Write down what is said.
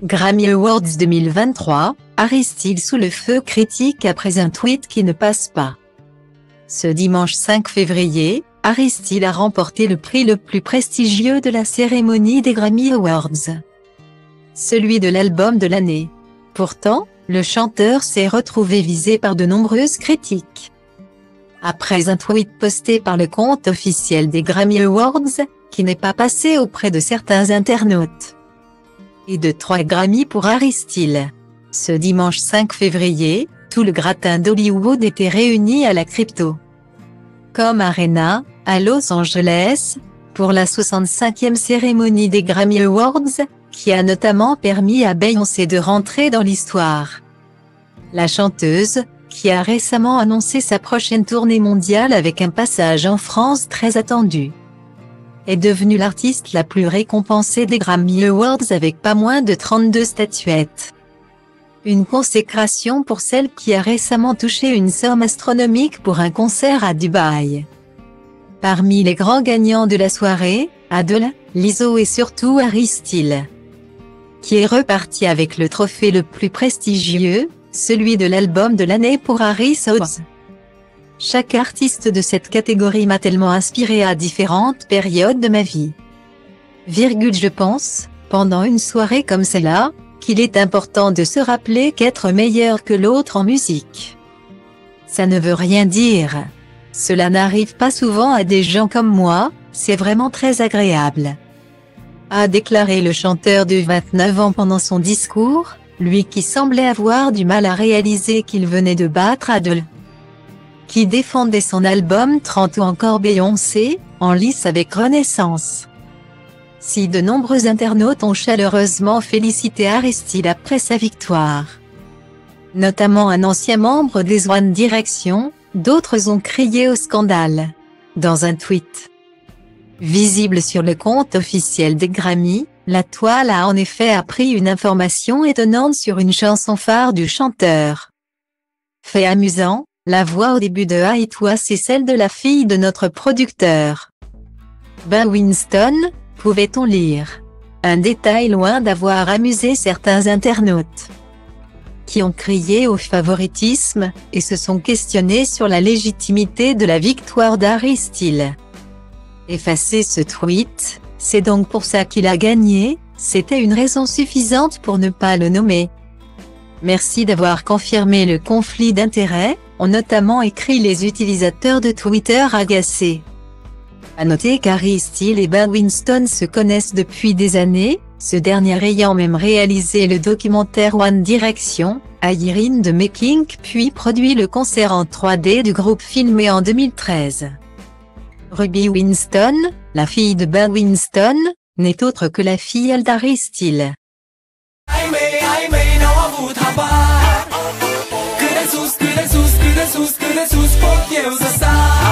Grammy Awards 2023, Harry Styles sous le feu critique après un tweet qui ne passe pas. Ce dimanche 5 février, Harry Styles a remporté le prix le plus prestigieux de la cérémonie des Grammy Awards. Celui de l'album de l'année. Pourtant, le chanteur s'est retrouvé visé par de nombreuses critiques. Après un tweet posté par le compte officiel des Grammy Awards, qui n'est pas passé auprès de certains internautes. Et de 3 Grammy pour Harry Styles. Ce dimanche 5 février, tout le gratin d'Hollywood était réuni à la Crypto.com Arena, à Los Angeles, pour la 65e cérémonie des Grammy Awards, qui a notamment permis à Beyoncé de rentrer dans l'histoire. La chanteuse, qui a récemment annoncé sa prochaine tournée mondiale avec un passage en France très attendu, est devenue l'artiste la plus récompensée des Grammy Awards avec pas moins de 32 statuettes. Une consécration pour celle qui a récemment touché une somme astronomique pour un concert à Dubaï. Parmi les grands gagnants de la soirée, Adele, Lizzo et surtout Harry Styles, qui est reparti avec le trophée le plus prestigieux, celui de l'album de l'année pour Harry Styles. Chaque artiste de cette catégorie m'a tellement inspiré à différentes périodes de ma vie. Je pense, pendant une soirée comme celle-là, qu'il est important de se rappeler qu'être meilleur que l'autre en musique, ça ne veut rien dire. Cela n'arrive pas souvent à des gens comme moi, c'est vraiment très agréable, a déclaré le chanteur de 29 ans pendant son discours, lui qui semblait avoir du mal à réaliser qu'il venait de battre Adele, qui défendait son album 30 ou encore Beyoncé, en lice avec Renaissance. Si de nombreux internautes ont chaleureusement félicité Harry Styles après sa victoire, notamment un ancien membre des One Direction, d'autres ont crié au scandale. Dans un tweet visible sur le compte officiel des Grammy, la toile a en effet appris une information étonnante sur une chanson phare du chanteur. Fait amusant, la voix au début de I Twas c'est celle de la fille de notre producteur, Ben Winston, pouvait-on lire. Un détail loin d'avoir amusé certains internautes, qui ont crié au favoritisme, et se sont questionnés sur la légitimité de la victoire d'Harry Styles. Effacer ce tweet, c'est donc pour ça qu'il a gagné, c'était une raison suffisante pour ne pas le nommer. Merci d'avoir confirmé le conflit d'intérêts, ont notamment écrit les utilisateurs de Twitter agacés. À noter qu'Harry Styles et Ben Winston se connaissent depuis des années, ce dernier ayant même réalisé le documentaire One Direction, A Year in the Making puis produit le concert en 3D du groupe filmé en 2013. Ruby Winston, la fille de Ben Winston, n'est autre que la fille d'Harry Styles. 그래 sus, 그래 sus, 그래 sus, 그래 sus, 복귀해 웃었어